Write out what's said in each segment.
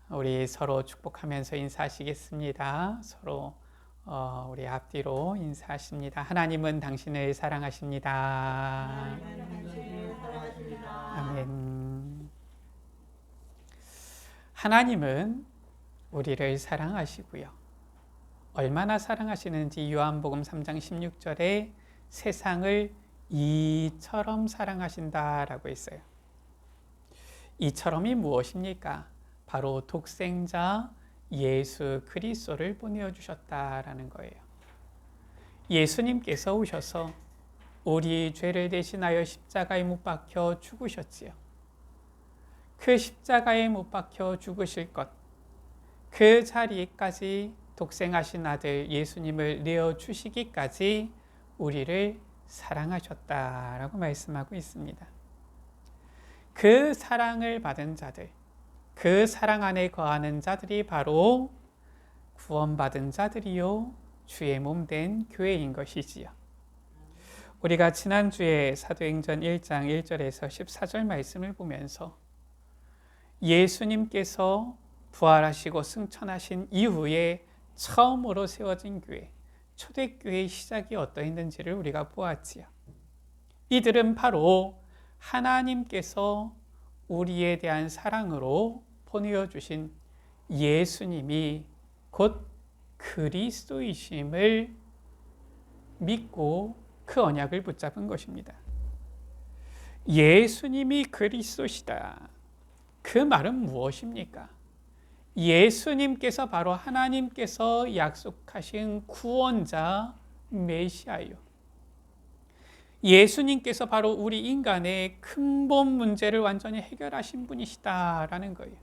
우리 서로 축복하면서 인사하시겠습니다. 서로 우리 앞뒤로 인사하십니다. 하나님은 당신을 사랑하십니다. 아멘. 하나님은 우리를 사랑하시고요. 얼마나 사랑하시는지 요한복음 3장 16절에 세상을 이처럼 사랑하신다라고 했어요. 이처럼이 무엇입니까? 바로 독생자 예수 그리스도를 보내주셨다라는 거예요. 예수님께서 오셔서 우리 죄를 대신하여 십자가에 못 박혀 죽으셨지요. 그 십자가에 못 박혀 죽으실 것, 그 자리까지 독생하신 아들 예수님을 내어주시기까지 우리를 사랑하셨다라고 말씀하고 있습니다. 그 사랑을 받은 자들, 그 사랑 안에 거하는 자들이 바로 구원받은 자들이요 주의 몸 된 교회인 것이지요. 우리가 지난주에 사도행전 1장 1절에서 14절 말씀을 보면서 예수님께서 부활하시고 승천하신 이후에 처음으로 세워진 교회, 초대교회의 시작이 어떠했는지를 우리가 보았지요. 이들은 바로 하나님께서 우리에 대한 사랑으로 보내주신 예수님이 곧 그리스도이심을 믿고 그 언약을 붙잡은 것입니다. 예수님이 그리스도시다. 그 말은 무엇입니까? 예수님께서 바로 하나님께서 약속하신 구원자 메시아요. 예수님께서 바로 우리 인간의 근본 문제를 완전히 해결하신 분이시다라는 거예요.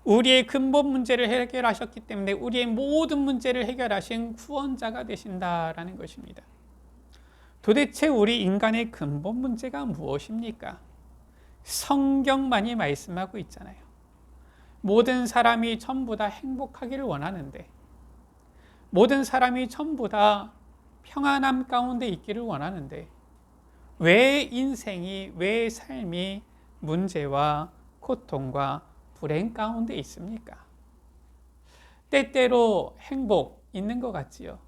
우리의 근본 문제를 해결하셨기 때문에 우리의 모든 문제를 해결하신 구원자가 되신다라는 것입니다. 도대체 우리 인간의 근본 문제가 무엇입니까? 성경만이 말씀하고 있잖아요. 모든 사람이 전부 다 행복하기를 원하는데, 모든 사람이 전부 다 평안함 가운데 있기를 원하는데, 왜 인생이, 왜 삶이 문제와 고통과 불행 가운데 있습니까? 때때로 행복 있는 것 같지요.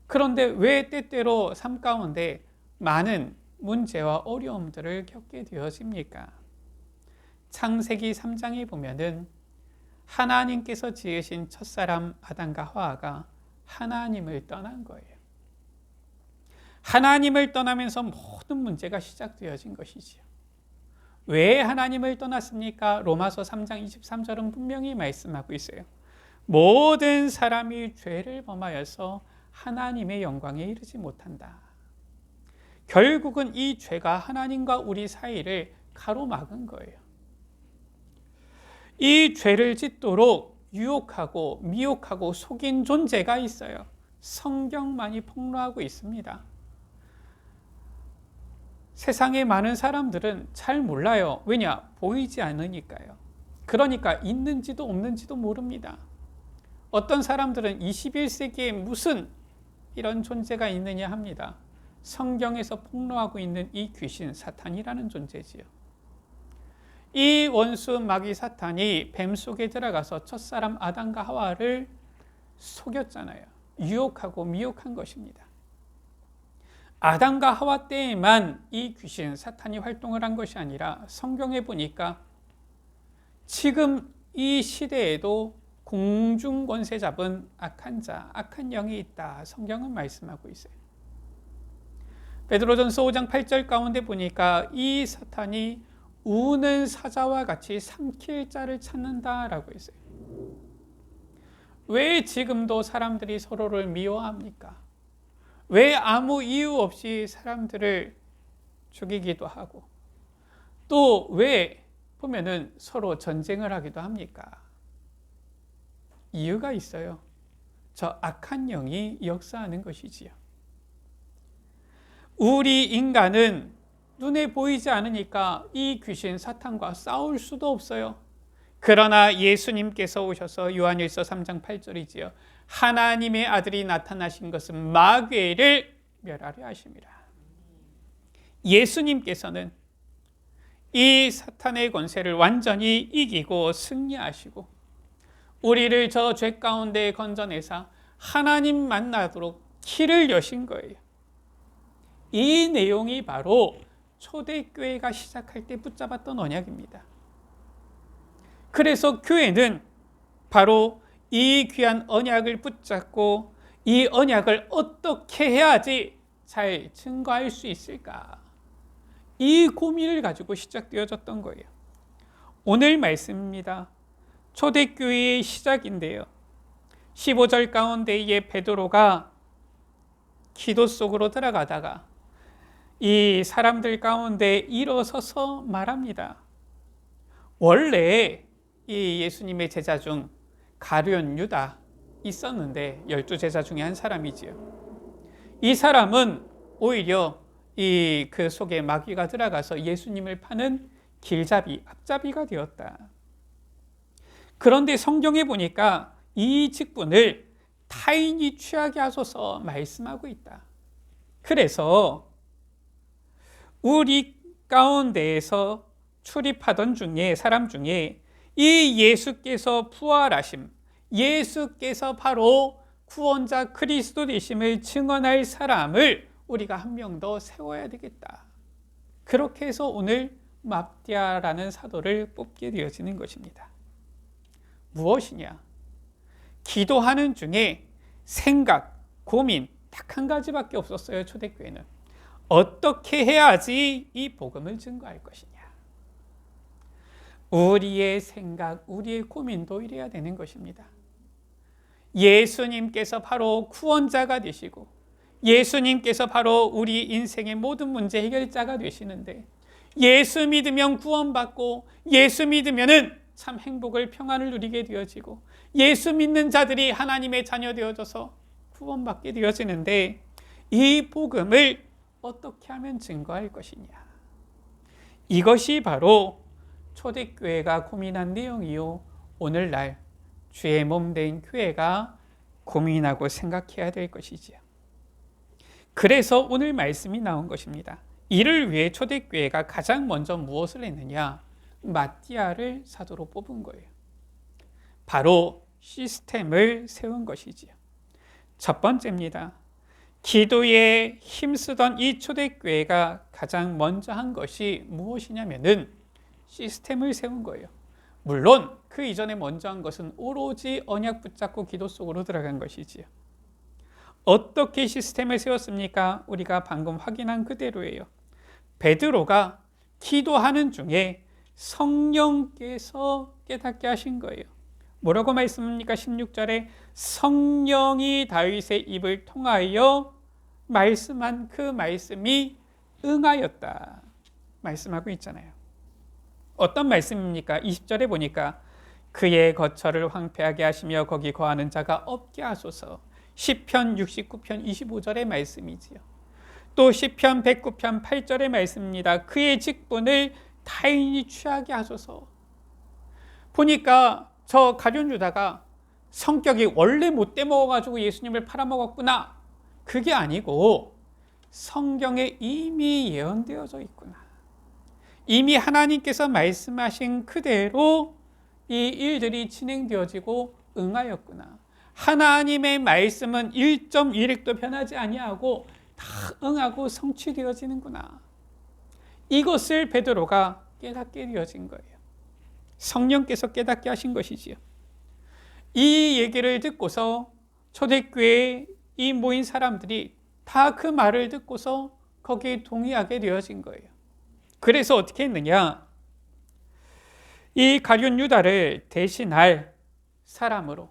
그런데 왜 때때로 삶 가운데 많은 문제와 어려움들을 겪게 되어집니까? 창세기 3장에 보면은 하나님께서 지으신 첫사람 아담과 하와가 하나님을 떠난 거예요. 하나님을 떠나면서 모든 문제가 시작되어진 것이지요. 왜 하나님을 떠났습니까? 로마서 3장 23절은 분명히 말씀하고 있어요. 모든 사람이 죄를 범하여서 하나님의 영광에 이르지 못한다. 결국은 이 죄가 하나님과 우리 사이를 가로막은 거예요. 이 죄를 짓도록 유혹하고 미혹하고 속인 존재가 있어요. 성경만이 폭로하고 있습니다. 세상의 많은 사람들은 잘 몰라요. 왜냐? 보이지 않으니까요. 그러니까 있는지도 없는지도 모릅니다. 어떤 사람들은 21세기에 무슨 이런 존재가 있느냐 합니다. 성경에서 폭로하고 있는 이 귀신, 사탄이라는 존재지요. 이 원수 마귀 사탄이 뱀 속에 들어가서 첫사람 아담과 하와를 속였잖아요. 유혹하고 미혹한 것입니다. 아담과 하와 때에만 이 귀신, 사탄이 활동을 한 것이 아니라 성경에 보니까 지금 이 시대에도 공중 권세 잡은 악한 자, 악한 영이 있다. 성경은 말씀하고 있어요. 베드로전서 5장 8절 가운데 보니까 이 사탄이 우는 사자와 같이 삼킬 자를 찾는다라고 했어요. 왜 지금도 사람들이 서로를 미워합니까? 왜 아무 이유 없이 사람들을 죽이기도 하고, 또 왜 보면은 서로 전쟁을 하기도 합니까? 이유가 있어요. 저 악한 영이 역사하는 것이지요. 우리 인간은 눈에 보이지 않으니까 이 귀신 사탄과 싸울 수도 없어요. 그러나 예수님께서 오셔서 요한일서 3장 8절이지요. 하나님의 아들이 나타나신 것은 마귀를 멸하려 하심이라. 예수님께서는 이 사탄의 권세를 완전히 이기고 승리하시고 우리를 저 죄 가운데 건져내사 하나님 만나도록 길을 여신 거예요. 이 내용이 바로 초대교회가 시작할 때 붙잡았던 언약입니다. 그래서 교회는 바로 이 귀한 언약을 붙잡고 이 언약을 어떻게 해야지 잘 증거할 수 있을까? 이 고민을 가지고 시작되어졌던 거예요. 오늘 말씀입니다. 초대교회의 시작인데요. 15절 가운데에 베드로가 기도 속으로 들어가다가 이 사람들 가운데 일어서서 말합니다. 원래 이 예수님의 제자 중 가룟 유다 있었는데 12제자 중에 한 사람이지요. 이 사람은 오히려 그 속에 마귀가 들어가서 예수님을 파는 길잡이, 앞잡이가 되었다. 그런데 성경에 보니까 이 직분을 타인이 취하게 하소서 말씀하고 있다. 그래서 우리 가운데에서 출입하던 사람 중에 이 예수께서 부활하심, 예수께서 바로 구원자 그리스도 되심을 증언할 사람을 우리가 한 명 더 세워야 되겠다. 그렇게 해서 오늘 맙디아라는 사도를 뽑게 되어지는 것입니다. 무엇이냐? 기도하는 중에 생각, 고민 딱 한 가지밖에 없었어요. 초대교회는. 어떻게 해야지 이 복음을 증거할 것이냐? 우리의 생각, 우리의 고민도 이래야 되는 것입니다. 예수님께서 바로 구원자가 되시고 예수님께서 바로 우리 인생의 모든 문제 해결자가 되시는데 예수 믿으면 구원받고 예수 믿으면은 참 행복을 평안을 누리게 되어지고 예수 믿는 자들이 하나님의 자녀 되어져서 구원받게 되어지는데 이 복음을 어떻게 하면 증거할 것이냐? 이것이 바로 초대교회가 고민한 내용이요. 오늘날 주의 몸 된 교회가 고민하고 생각해야 될 것이지요. 그래서 오늘 말씀이 나온 것입니다. 이를 위해 초대교회가 가장 먼저 무엇을 했느냐? 맙디아를 사도로 뽑은 거예요. 바로 시스템을 세운 것이지요. 첫 번째입니다. 기도에 힘쓰던 이 초대교회가 가장 먼저 한 것이 무엇이냐면은 시스템을 세운 거예요. 물론 그 이전에 먼저 한 것은 오로지 언약 붙잡고 기도 속으로 들어간 것이지요. 어떻게 시스템을 세웠습니까? 우리가 방금 확인한 그대로예요. 베드로가 기도하는 중에 성령께서 깨닫게 하신 거예요. 뭐라고 말씀합니까? 16절에 성령이 다윗의 입을 통하여 말씀한 그 말씀이 응하였다 말씀하고 있잖아요. 어떤 말씀입니까? 20절에 보니까 그의 거처를 황폐하게 하시며 거기 거하는 자가 없게 하소서. 시편 69편 25절의 말씀이지요. 또 시편 109편 8절의 말씀입니다. 그의 직분을 타인이 취하게 하소서. 보니까 저 가룟 유다가 성격이 원래 못돼 먹어가지고 예수님을 팔아먹었구나. 그게 아니고 성경에 이미 예언되어져 있구나. 이미 하나님께서 말씀하신 그대로 이 일들이 진행되어지고 응하였구나. 하나님의 말씀은 1.1획도 변하지 아니하고 다 응하고 성취되어지는구나. 이것을 베드로가 깨닫게 되어진 거예요. 성령께서 깨닫게 하신 것이지요. 이 얘기를 듣고서 초대교회에 이 모인 사람들이 다 그 말을 듣고서 거기에 동의하게 되어진 거예요. 그래서 어떻게 했느냐? 이 가룟 유다를 대신할 사람으로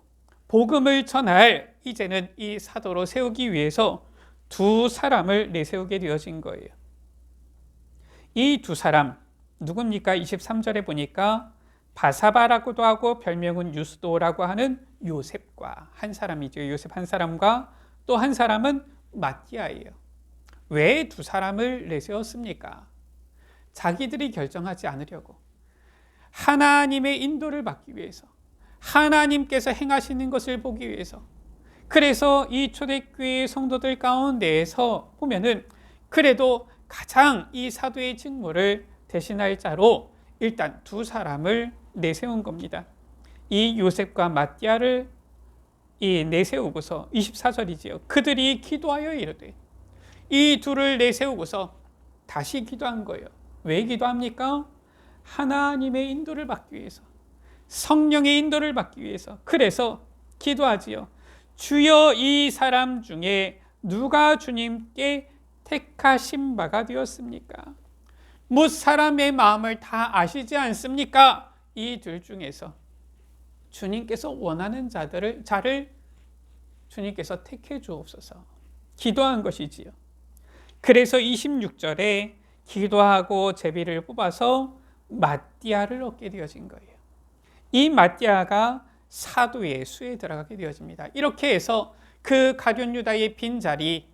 복음을 전할 이제는 이 사도로 세우기 위해서 두 사람을 내세우게 되어진 거예요. 이 두 사람 누굽니까? 23절에 보니까 바사바라고도 하고 별명은 유스도라고 하는 요셉과 한 사람이죠. 요셉 한 사람과 또 한 사람은 맙디아예요. 왜 두 사람을 내세웠습니까? 자기들이 결정하지 않으려고 하나님의 인도를 받기 위해서 하나님께서 행하시는 것을 보기 위해서. 그래서 이 초대교회 성도들 가운데에서 보면은 그래도 가장 이 사도의 직무를 대신할 자로 일단 두 사람을 내세운 겁니다. 이 요셉과 마띠아를 내세우고서 24절이지요. 그들이 기도하여 이르되, 이 둘을 내세우고서 다시 기도한 거예요. 왜 기도합니까? 하나님의 인도를 받기 위해서, 성령의 인도를 받기 위해서. 그래서 기도하지요. 주여, 이 사람 중에 누가 주님께 택하신 바가 되었습니까? 뭇 사람의 마음을 다 아시지 않습니까? 이 둘 중에서 주님께서 원하는 자를 주님께서 택해 주옵소서. 기도한 것이지요. 그래서 26절에 기도하고 제비를 뽑아서 마띠아를 얻게 되어진 거예요. 이 마띠아가 사도의 수에 들어가게 되어집니다. 이렇게 해서 그 가룟 유다의 빈자리,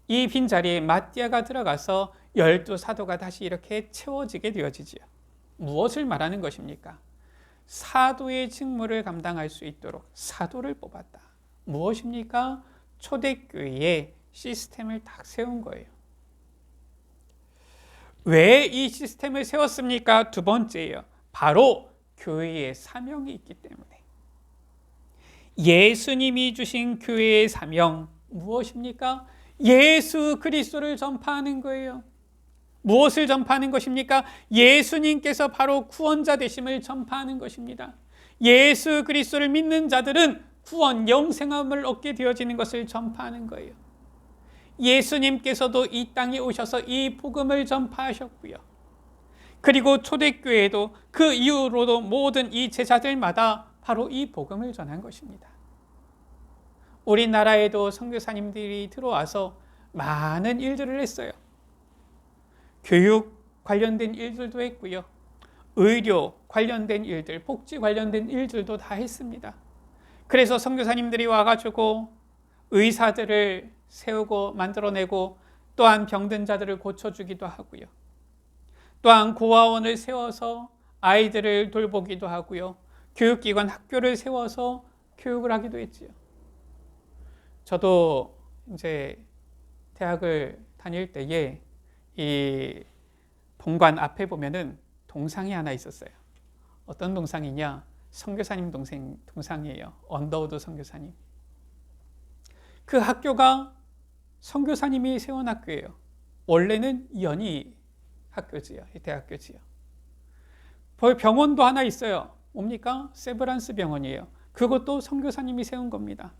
이 빈자리에 마띠아가 들어가서 12사도가 다시 이렇게 채워지게 되어지지요. 무엇을 말하는 것입니까? 사도의 직무를 감당할 수 있도록 사도를 뽑았다. 무엇입니까? 초대교회의 시스템을 딱 세운 거예요. 왜 이 시스템을 세웠습니까? 두 번째예요. 바로 교회의 사명이 있기 때문에. 예수님이 주신 교회의 사명 무엇입니까? 예수 그리스도를 전파하는 거예요. 무엇을 전파하는 것입니까? 예수님께서 바로 구원자 되심을 전파하는 것입니다. 예수 그리스도를 믿는 자들은 구원, 영생함을 얻게 되어지는 것을 전파하는 거예요. 예수님께서도 이 땅에 오셔서 이 복음을 전파하셨고요. 그리고 초대교회도 그 이후로도 모든 이 제자들마다 바로 이 복음을 전한 것입니다. 우리나라에도 선교사님들이 들어와서 많은 일들을 했어요. 교육 관련된 일들도 했고요. 의료 관련된 일들, 복지 관련된 일들도 다 했습니다. 그래서 선교사님들이 와가지고 의사들을 세우고 만들어내고, 또한 병든 자들을 고쳐주기도 하고요. 또한 고아원을 세워서 아이들을 돌보기도 하고요. 교육기관 학교를 세워서 교육을 하기도 했지요. 저도 이제 대학을 다닐 때에 이 본관 앞에 보면은 동상이 하나 있었어요. 어떤 동상이냐? 선교사님 동상이에요. 언더우드 선교사님. 그 학교가 선교사님이 세운 학교예요. 원래는 연희 학교지요. 대학교지요. 병원도 하나 있어요. 뭡니까? 세브란스 병원이에요. 그것도 선교사님이 세운 겁니다.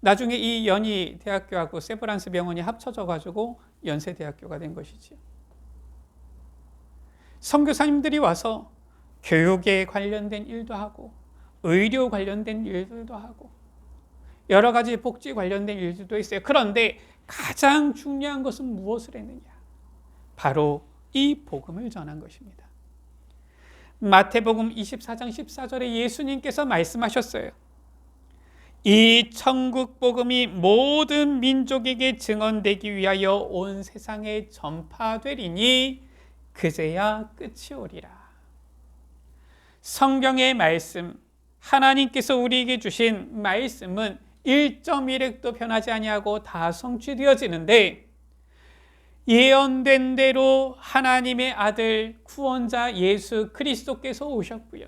나중에 이 연희 대학교하고 세브란스 병원이 합쳐져 가지고 연세대학교가 된 것이지요. 선교사님들이 와서 교육에 관련된 일도 하고, 의료 관련된 일들도 하고, 여러 가지 복지 관련된 일들도 있어요. 그런데 가장 중요한 것은 무엇을 했느냐? 바로 이 복음을 전한 것입니다. 마태복음 24장 14절에 예수님께서 말씀하셨어요. 이 천국 복음이 모든 민족에게 증언되기 위하여 온 세상에 전파되리니 그제야 끝이 오리라. 성경의 말씀, 하나님께서 우리에게 주신 말씀은 1.1획도 변하지 아니하고 다 성취되어지는데, 예언된 대로 하나님의 아들 구원자 예수 그리스도께서 오셨고요.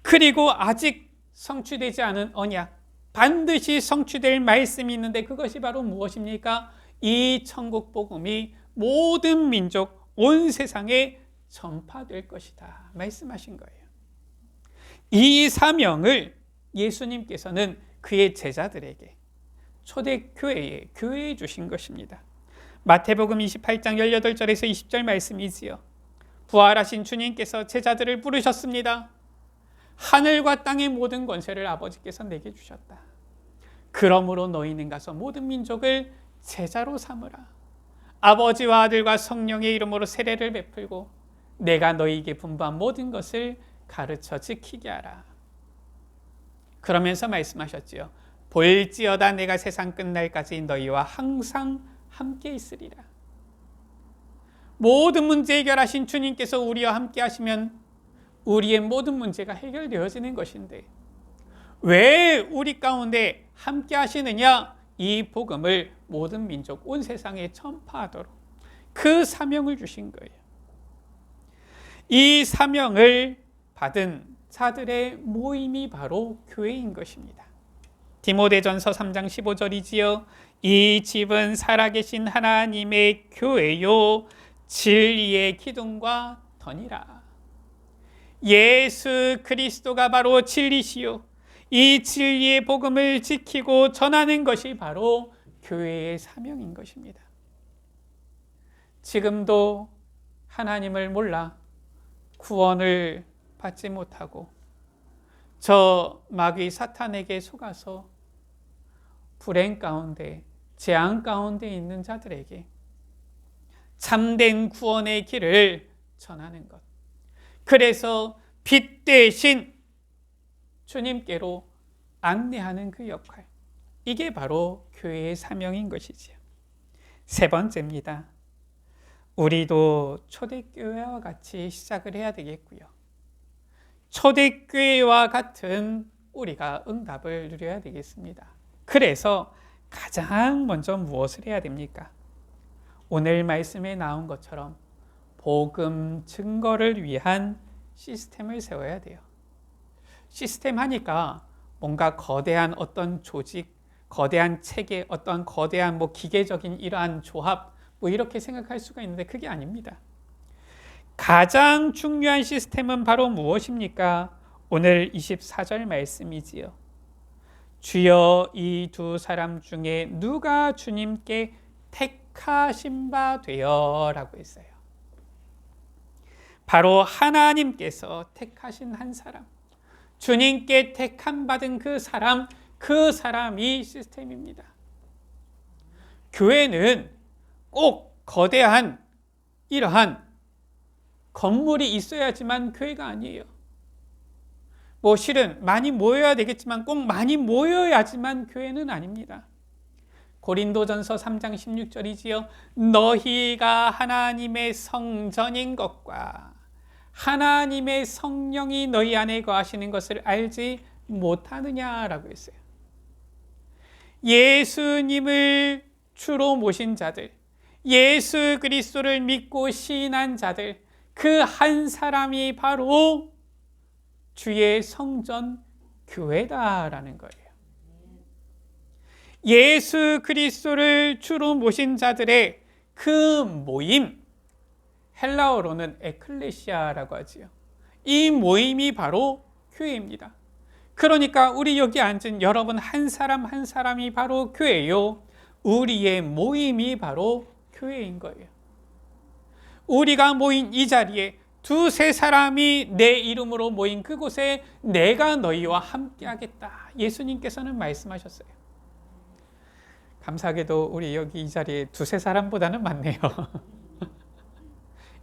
그리고 아직 성취되지 않은 언약, 반드시 성취될 말씀이 있는데, 그것이 바로 무엇입니까? 이 천국 복음이 모든 민족, 온 세상에 전파될 것이다 말씀하신 거예요. 이 사명을 예수님께서는 그의 제자들에게, 초대교회에, 교회에 주신 것입니다. 마태복음 28장 18절에서 20절 말씀이지요. 부활하신 주님께서 제자들을 부르셨습니다. 하늘과 땅의 모든 권세를 아버지께서 내게 주셨다. 그러므로 너희는 가서 모든 민족을 제자로 삼으라. 아버지와 아들과 성령의 이름으로 세례를 베풀고 내가 너희에게 분부한 모든 것을 가르쳐 지키게 하라. 그러면서 말씀하셨지요. 볼지어다 내가 세상 끝날까지 너희와 항상 함께 있으리라. 모든 문제 해결하신 주님께서 우리와 함께 하시면 우리의 모든 문제가 해결되어지는 것인데, 왜 우리 가운데 함께 하시느냐? 이 복음을 모든 민족, 온 세상에 전파하도록 그 사명을 주신 거예요. 이 사명을 받은 자들의 모임이 바로 교회인 것입니다. 디모데전서 3장 15절이지요. 이 집은 살아계신 하나님의 교회요 진리의 기둥과 던이라. 예수 그리스도가 바로 진리시요 이 진리의 복음을 지키고 전하는 것이 바로 교회의 사명인 것입니다. 지금도 하나님을 몰라 구원을 받지 못하고 저 마귀 사탄에게 속아서 불행 가운데 재앙 가운데 있는 자들에게 참된 구원의 길을 전하는 것, 그래서 빛 대신 주님께로 안내하는 그 역할, 이게 바로 교회의 사명인 것이지요. 세 번째입니다. 우리도 초대교회와 같이 시작을 해야 되겠고요. 초대교회와 같은 우리가 응답을 누려야 되겠습니다. 그래서 가장 먼저 무엇을 해야 됩니까? 오늘 말씀에 나온 것처럼 복음 증거를 위한 시스템을 세워야 돼요. 시스템 하니까 뭔가 거대한 어떤 조직, 거대한 체계, 어떤 거대한 기계적인 이러한 조합, 이렇게 생각할 수가 있는데 그게 아닙니다. 가장 중요한 시스템은 바로 무엇입니까? 오늘 24절 말씀이지요. 주여 이 두 사람 중에 누가 주님께 택하신 바 되어 라고 했어요. 바로 하나님께서 택하신 한 사람, 주님께 택함 받은 그 사람이 시스템입니다. 교회는 꼭 거대한 이러한 건물이 있어야지만 교회가 아니에요. 실은 많이 모여야 되겠지만 꼭 많이 모여야지만 교회는 아닙니다. 고린도전서 3장 16절이지요. 너희가 하나님의 성전인 것과 하나님의 성령이 너희 안에 거하시는 것을 알지 못하느냐라고 했어요. 예수님을 주로 모신 자들, 예수 그리스도를 믿고 시인한 자들, 그 한 사람이 바로 주의 성전 교회다라는 거예요. 예수 그리스도를 주로 모신 자들의 그 모임, 헬라어로는 에클레시아라고 하지요. 이 모임이 바로 교회입니다. 그러니까 우리 여기 앉은 여러분 한 사람 한 사람이 바로 교회요. 우리의 모임이 바로 교회인 거예요. 우리가 모인 이 자리에 두세 사람이 내 이름으로 모인 그곳에 내가 너희와 함께 하겠다. 예수님께서는 말씀하셨어요. 감사하게도 우리 여기 이 자리에 두세 사람보다는 많네요.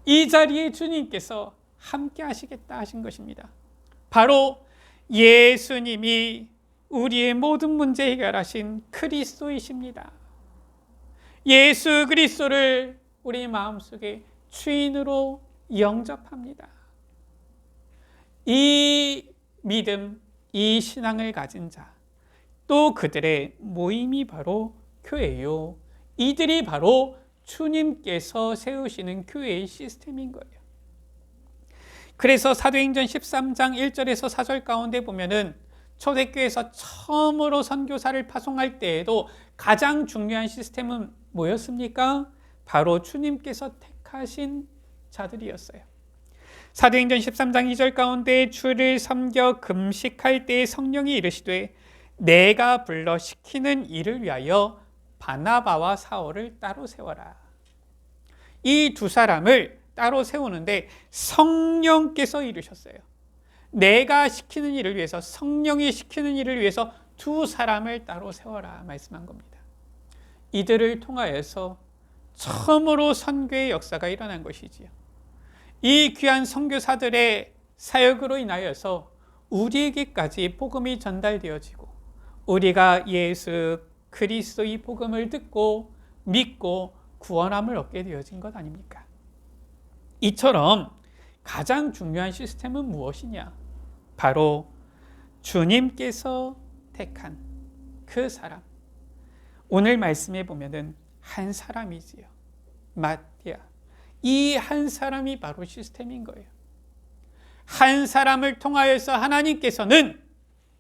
이 자리에 주님께서 함께 하시겠다 하신 것입니다. 바로 예수님이 우리의 모든 문제 해결하신 그리스도이십니다. 예수 그리스도를 우리 마음속에 주인으로 영접합니다. 이 믿음, 이 신앙을 가진 자, 또 그들의 모임이 바로 교회요. 이들이 바로 주님께서 세우시는 교회의 시스템인 거예요. 그래서 사도행전 13장 1절에서 4절 가운데 보면은 초대교회에서 처음으로 선교사를 파송할 때에도 가장 중요한 시스템은 뭐였습니까? 바로 주님께서 택하신 자들이었어요. 사도행전 13장 2절 가운데 주를 섬겨 금식할 때에 성령이 이르시되 내가 불러 시키는 일을 위하여 바나바와 사울을 따로 세워라. 이 두 사람을 따로 세우는데 성령께서 이르셨어요. 내가 시키는 일을 위해서, 성령이 시키는 일을 위해서 두 사람을 따로 세워라 말씀한 겁니다. 이들을 통하여서 처음으로 선교의 역사가 일어난 것이지요. 이 귀한 선교사들의 사역으로 인하여서 우리에게까지 복음이 전달되어지고 우리가 예수 그리스도의 복음을 듣고 믿고 구원함을 얻게 되어진 것 아닙니까? 이처럼 가장 중요한 시스템은 무엇이냐? 바로 주님께서 택한 그 사람. 오늘 말씀에 보면은 한 사람이지요. 마띠아. 이 한 사람이 바로 시스템인 거예요. 한 사람을 통하여서 하나님께서는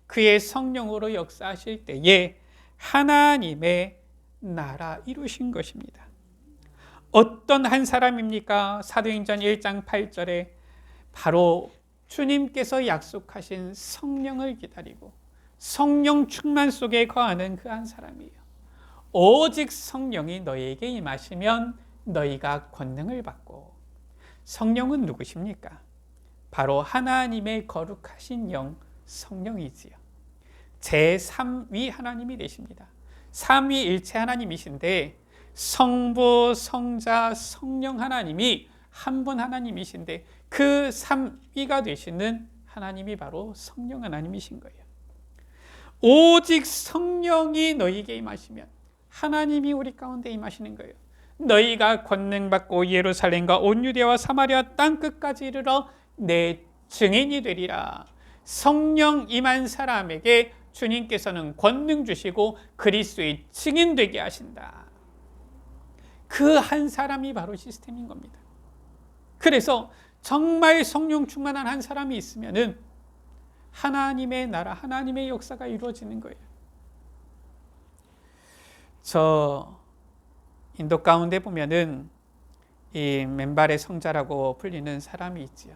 그의 성령으로 역사하실 때에 하나님의 나라 이루신 것입니다. 어떤 한 사람입니까? 사도행전 1장 8절에 바로 주님께서 약속하신 성령을 기다리고 성령 충만 속에 거하는 그 한 사람이에요. 오직 성령이 너희에게 임하시면 너희가 권능을 받고, 성령은 누구십니까? 바로 하나님의 거룩하신 영 성령이지요. 제3위 하나님이 되십니다. 삼위일체 하나님이신데 성부, 성자, 성령 하나님이 한 분 하나님이신데 그 3위가 되시는 하나님이 바로 성령 하나님이신 거예요. 오직 성령이 너희에게 임하시면 하나님이 우리 가운데 임하시는 거예요. 너희가 권능 받고 예루살렘과 온 유대와 사마리아 땅 끝까지 이르러 내 증인이 되리라. 성령 임한 사람에게 주님께서는 권능 주시고 그리스도의 증인 되게 하신다. 그 한 사람이 바로 시스템인 겁니다. 그래서 정말 성령 충만한 한 사람이 있으면은 하나님의 나라, 하나님의 역사가 이루어지는 거예요. 저 인도 가운데 보면은 이 맨발의 성자라고 불리는 사람이 있지요.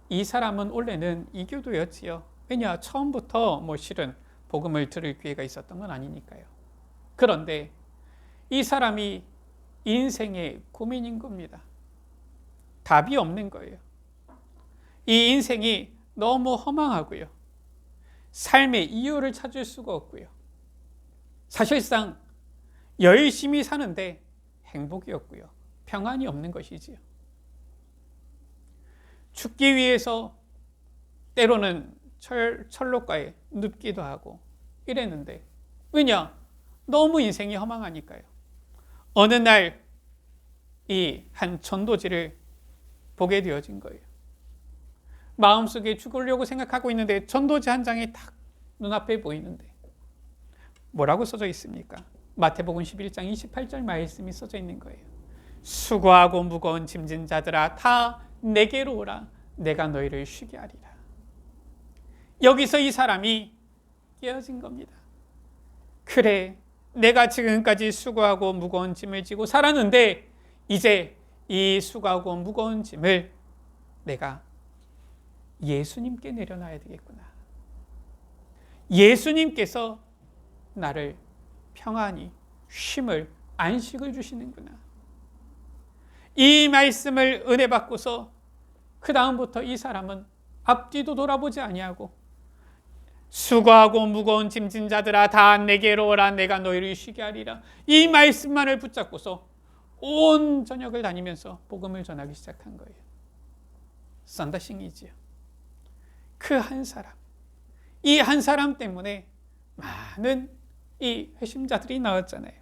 이 사람은 원래는 이교도였지요. 왜냐, 처음부터 실은 복음을 들을 기회가 있었던 건 아니니까요. 그런데 이 사람이 인생의 고민인 겁니다. 답이 없는 거예요. 이 인생이 너무 허망하고요. 삶의 이유를 찾을 수가 없고요. 사실상 열심히 사는데 행복이 없고요. 평안이 없는 것이지요. 죽기 위해서 때로는 철로가에 눕기도 하고 이랬는데, 왜냐? 너무 인생이 허망하니까요. 어느 날 이 한 전도지를 보게 되어진 거예요. 마음속에 죽으려고 생각하고 있는데 전도지 한 장이 딱 눈앞에 보이는데 뭐라고 써져 있습니까? 마태복음 11장 28절 말씀이 써져 있는 거예요. 수고하고 무거운 짐진 자들아 다 내게로 오라. 내가 너희를 쉬게 하리라. 여기서 이 사람이 깨어진 겁니다. 그래, 내가 지금까지 수고하고 무거운 짐을 지고 살았는데 이제 이 수고하고 무거운 짐을 내가 예수님께 내려놔야 되겠구나. 예수님께서 나를 평안히 쉼을, 안식을 주시는구나. 이 말씀을 은혜 받고서 그 다음부터 이 사람은 앞뒤도 돌아보지 아니하고 수고하고 무거운 짐진 자들아 다 내게로 오라. 내가 너희를 쉬게 하리라. 이 말씀만을 붙잡고서 온 저녁을 다니면서 복음을 전하기 시작한 거예요. 썬더싱이지요. 그 한 사람, 이 한 사람 때문에 많은 이 회심자들이 나왔잖아요.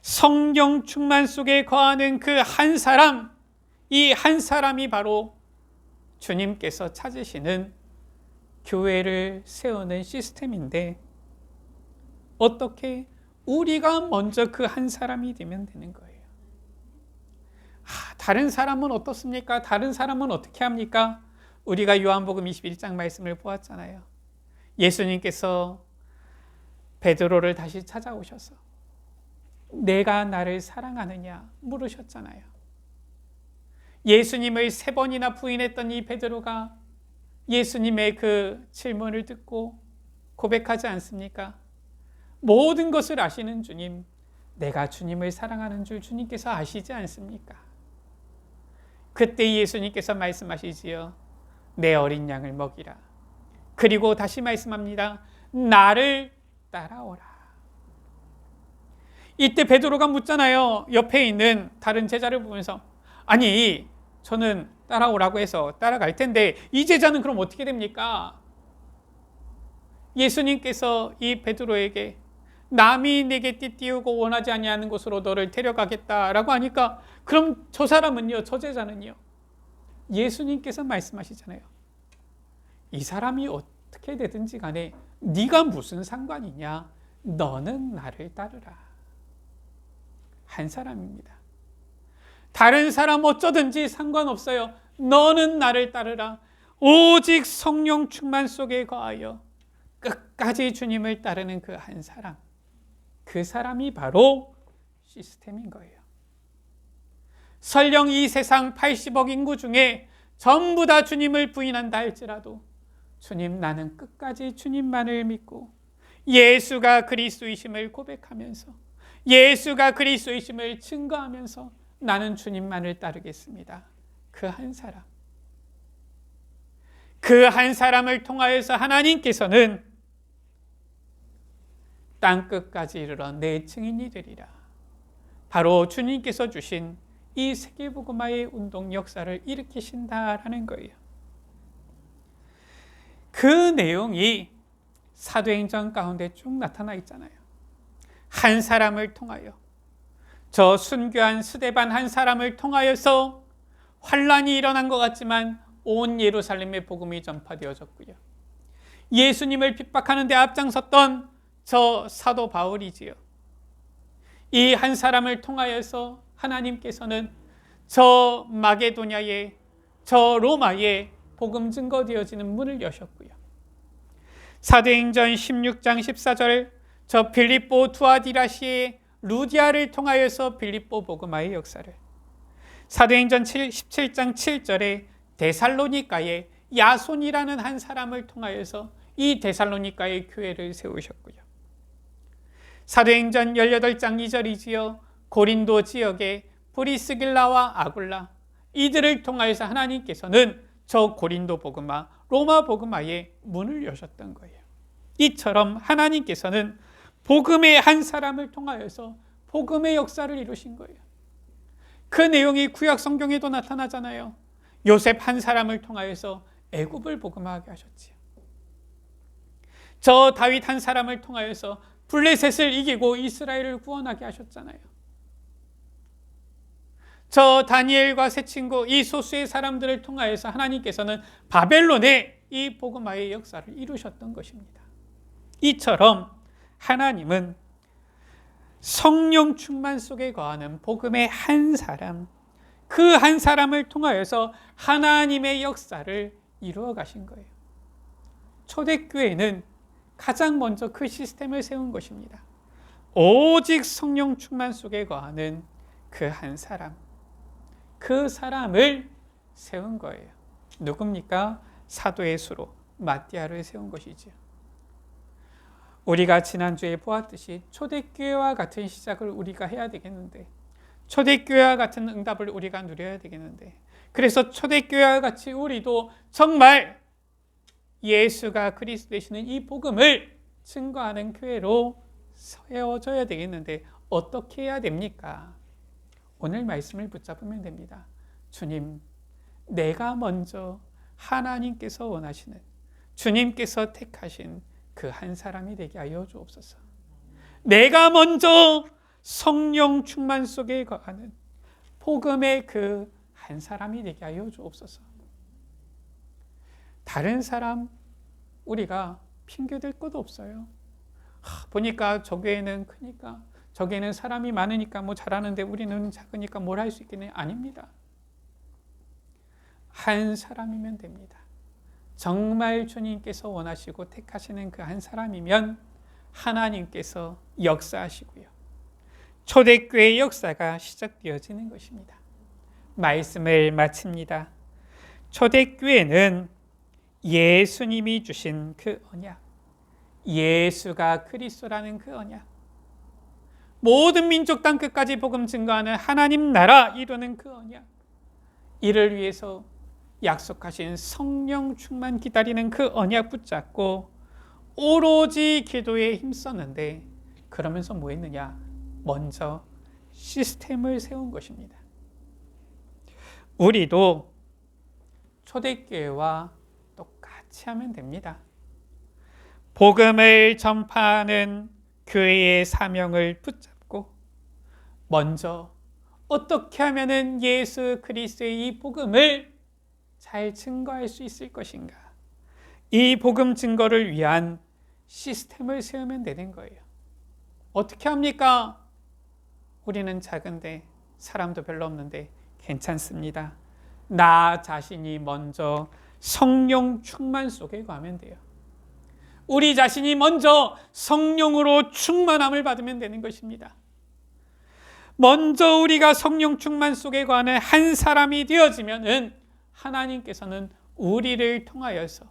성령 충만 속에 거하는 그 한 사람, 이 한 사람이 바로 주님께서 찾으시는 교회를 세우는 시스템인데, 어떻게 우리가 먼저 그 한 사람이 되면 되는 거예요. 다른 사람은 어떻습니까? 다른 사람은 어떻게 합니까? 우리가 요한복음 21장 말씀을 보았잖아요. 예수님께서 베드로를 다시 찾아오셔서 내가 나를 사랑하느냐 물으셨잖아요. 예수님을 3번이나 부인했던 이 베드로가 예수님의 그 질문을 듣고 고백하지 않습니까? 모든 것을 아시는 주님, 내가 주님을 사랑하는 줄 주님께서 아시지 않습니까? 그때 예수님께서 말씀하시지요. 내 어린 양을 먹이라. 그리고 다시 말씀합니다. 나를 따라오라. 이때 베드로가 묻잖아요. 옆에 있는 다른 제자를 보면서, 아니, 저는 따라오라고 해서 따라갈 텐데 이 제자는 그럼 어떻게 됩니까? 예수님께서 이 베드로에게 남이 내게 띠띠우고 원하지 아니하는 곳으로 너를 데려가겠다라고 하니까, 그럼 저 사람은요, 저 제자는요, 예수님께서 말씀하시잖아요. 이 사람이 어떻게 되든지 간에 네가 무슨 상관이냐? 너는 나를 따르라. 한 사람입니다. 다른 사람 어쩌든지 상관없어요. 너는 나를 따르라. 오직 성령 충만 속에 거하여 끝까지 주님을 따르는 그 한 사람. 그 사람이 바로 시스템인 거예요. 설령 이 세상 80억 인구 중에 전부 다 주님을 부인한다 할지라도 주님, 나는 끝까지 주님만을 믿고 예수가 그리스도이심을 고백하면서 예수가 그리스도이심을 증거하면서 나는 주님만을 따르겠습니다. 그 한 사람. 그 한 사람을 통하여서 하나님께서는 땅끝까지 이르러 내 증인이 되리라. 바로 주님께서 주신 이 세계복음화의 운동 역사를 일으키신다라는 거예요. 그 내용이 사도행전 가운데 쭉 나타나 있잖아요. 한 사람을 통하여, 저 순교한 스데반 한 사람을 통하여서 환란이 일어난 것 같지만 온 예루살렘의 복음이 전파되어졌고요. 예수님을 핍박하는 데 앞장섰던 저 사도 바울이지요. 이 한 사람을 통하여서 하나님께서는 저 마게도냐의, 저 로마의 복음 증거되어지는 문을 여셨고요. 사도행전 16장 14절 저 빌립보 두아디라시의 루디아를 통하여서 빌립보 복음화의 역사를, 사도행전 17장 7절에 데살로니가의 야손이라는 한 사람을 통하여서 이 데살로니가의 교회를 세우셨고요. 사도행전 18장 2절이지요. 고린도 지역의 브리스길라와 아굴라, 이들을 통하여서 하나님께서는 저 고린도 복음화, 로마 복음화의 문을 여셨던 거예요. 이처럼 하나님께서는 복음의 한 사람을 통하여서 복음의 역사를 이루신 거예요. 그 내용이 구약 성경에도 나타나잖아요. 요셉 한 사람을 통하여서 애굽을 복음화하게 하셨지요. 저 다윗 한 사람을 통하여서 블레셋을 이기고 이스라엘을 구원하게 하셨잖아요. 저 다니엘과 세 친구 이 소수의 사람들을 통하여서 하나님께서는 바벨론의 이 복음화의 역사를 이루셨던 것입니다. 이처럼 하나님은 성령 충만 속에 거하는 복음의 한 사람, 그 한 사람을 통하여서 하나님의 역사를 이루어 가신 거예요. 초대교회는 가장 먼저 그 시스템을 세운 것입니다. 오직 성령 충만 속에 거하는 그 한 사람, 그 사람을 세운 거예요. 누굽니까? 사도의 수로 마띠아를 세운 것이지요. 우리가 지난주에 보았듯이 초대교회와 같은 시작을 우리가 해야 되겠는데, 초대교회와 같은 응답을 우리가 누려야 되겠는데, 그래서 초대교회와 같이 우리도 정말 예수가 그리스도 되시는 이 복음을 증거하는 교회로 세워져야 되겠는데 어떻게 해야 됩니까? 오늘 말씀을 붙잡으면 됩니다. 주님, 내가 먼저 하나님께서 원하시는, 주님께서 택하신 그 한 사람이 되게 하여 주옵소서. 내가 먼저 성령 충만 속에 거하는 복음의 그 한 사람이 되게 하여 주옵소서. 다른 사람 우리가 핑계댈 것도 없어요. 보니까 저 교회는 크니까, 저 교회는 사람이 많으니까 뭐 잘하는데 우리는 작으니까 뭘 할 수 있겠네. 아닙니다. 한 사람이면 됩니다. 정말 주님께서 원하시고 택하시는 그 한 사람이면 하나님께서 역사하시고요. 초대교회의 역사가 시작되어지는 것입니다. 말씀을 마칩니다. 초대교회는 예수님이 주신 그 언약, 예수가 그리스도라는 그 언약, 모든 민족 땅 끝까지 복음 증거하는 하나님 나라 이루는 그 언약, 이를 위해서 약속하신 성령 충만 기다리는 그 언약 붙잡고 오로지 기도에 힘썼는데, 그러면서 뭐 했느냐? 먼저 시스템을 세운 것입니다. 우리도 초대교회와 똑같이 하면 됩니다. 복음을 전파하는 교회의 사명을 붙잡고 먼저 어떻게 하면 예수 그리스도의 이 복음을 잘 증거할 수 있을 것인가, 이 복음 증거를 위한 시스템을 세우면 되는 거예요. 어떻게 합니까? 우리는 작은데, 사람도 별로 없는데 괜찮습니다. 나 자신이 먼저 성령 충만 속에 가면 돼요. 우리 자신이 먼저 성령으로 충만함을 받으면 되는 것입니다. 먼저 우리가 성령 충만 속에 거하는 한 사람이 되어지면은 하나님께서는 우리를 통하여서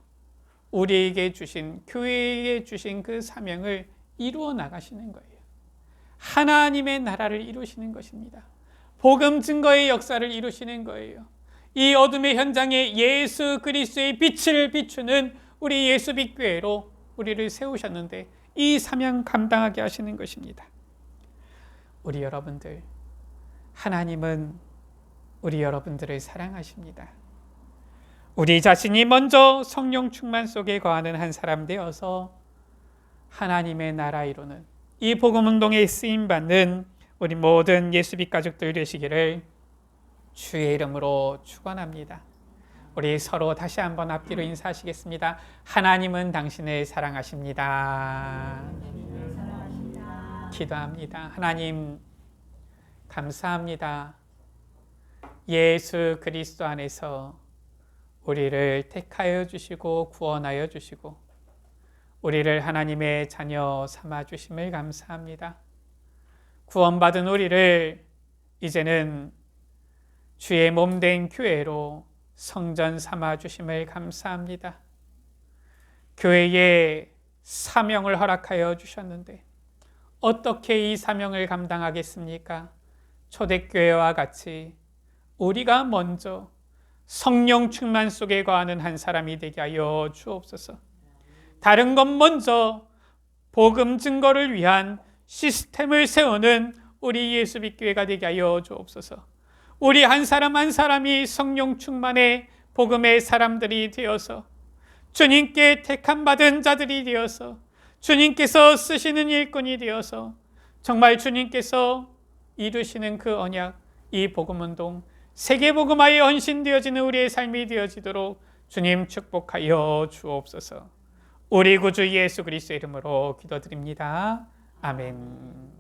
우리에게 주신, 교회에 주신 그 사명을 이루어 나가시는 거예요. 하나님의 나라를 이루시는 것입니다. 복음 증거의 역사를 이루시는 거예요. 이 어둠의 현장에 예수 그리스도의 빛을 비추는 우리 예수빛교회로 우리를 세우셨는데 이 사명 감당하게 하시는 것입니다. 우리 여러분들, 하나님은 우리 여러분들을 사랑하십니다. 우리 자신이 먼저 성령 충만 속에 거하는 한 사람 되어서 하나님의 나라 이루는 이 복음운동에 쓰임받는 우리 모든 예수빛 가족들 되시기를 주의 이름으로 축원합니다. 우리 서로 다시 한번 앞뒤로 인사하시겠습니다. 하나님은 당신을 사랑하십니다. 기도합니다. 하나님 감사합니다. 예수 그리스도 안에서 우리를 택하여 주시고 구원하여 주시고 우리를 하나님의 자녀 삼아 주심을 감사합니다. 구원받은 우리를 이제는 주의 몸된 교회로 성전 삼아 주심을 감사합니다. 교회에 사명을 허락하여 주셨는데 어떻게 이 사명을 감당하겠습니까? 초대교회와 같이 우리가 먼저 성령 충만 속에 거하는 한 사람이 되게 하여 주옵소서. 다른 것 먼저 복음 증거를 위한 시스템을 세우는 우리 예수빛교회가 되게 하여 주옵소서. 우리 한 사람 한 사람이 성령 충만의 복음의 사람들이 되어서 주님께 택함 받은 자들이 되어서 주님께서 쓰시는 일꾼이 되어서 정말 주님께서 이루시는 그 언약, 이 복음운동 세계복음화에 헌신되어지는 우리의 삶이 되어지도록 주님 축복하여 주옵소서. 우리 구주 예수 그리스도의 이름으로 기도드립니다. 아멘.